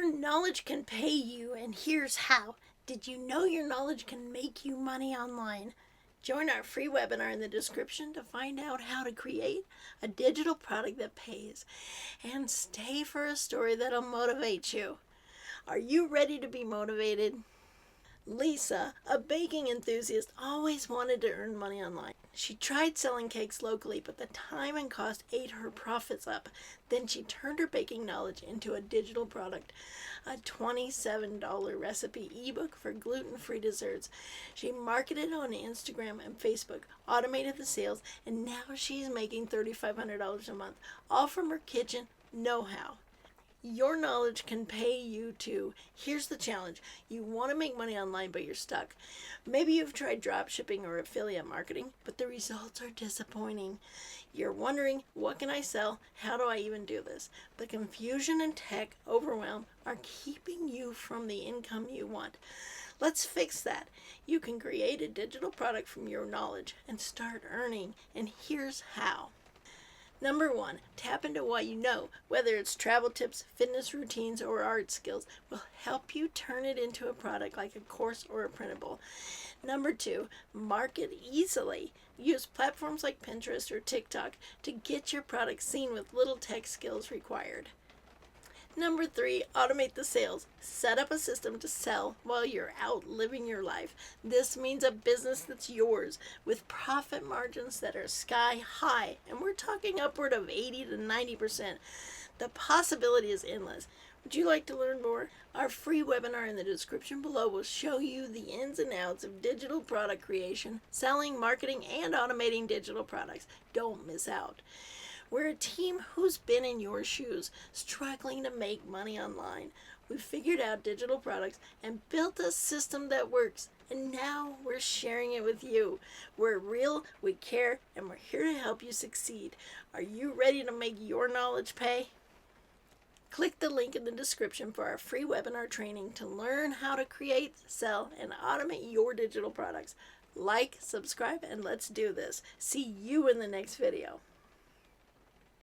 Your knowledge can pay you, and here's how. Did you know your knowledge can make you money online? Join our free webinar in the description to find out how to create a digital product that pays, and stay for a story that'll motivate you. Are you ready to be motivated? Lisa, a baking enthusiast, always wanted to earn money online. She tried selling cakes locally, but the time and cost ate her profits up. Then she turned her baking knowledge into a digital product, a $27 recipe ebook for gluten-free desserts. She marketed on Instagram and Facebook, automated the sales, and now she's making $3,500 a month, all from her kitchen know-how. Your knowledge can pay you too. Here's the challenge. You want to make money online, but you're stuck. Maybe you've tried drop shipping or affiliate marketing, but the results are disappointing. You're wondering, what can I sell? How do I even do this? The confusion and tech overwhelm are keeping you from the income you want. Let's fix that. You can create a digital product from your knowledge and start earning. And here's how. Number 1, tap into what you know, whether it's travel tips, fitness routines, or art skills, will help you turn it into a product like a course or a printable. Number 2, market easily. Use platforms like Pinterest or TikTok to get your product seen with little tech skills required. Number 3, automate the sales. Set up a system to sell while you're out living your life. This means a business that's yours with profit margins that are sky high, and we're talking upward of 80 to 90%. The possibility is endless. Would you like to learn more? Our free webinar in the description below will show you the ins and outs of digital product creation, selling, marketing, and automating digital products. Don't miss out. We're a team who's been in your shoes, struggling to make money online. We figured out digital products and built a system that works, and now we're sharing it with you. We're real, we care, and we're here to help you succeed. Are you ready to make your knowledge pay? Click the link in the description for our free webinar training to learn how to create, sell, and automate your digital products. Like, subscribe, and let's do this. See you in the next video.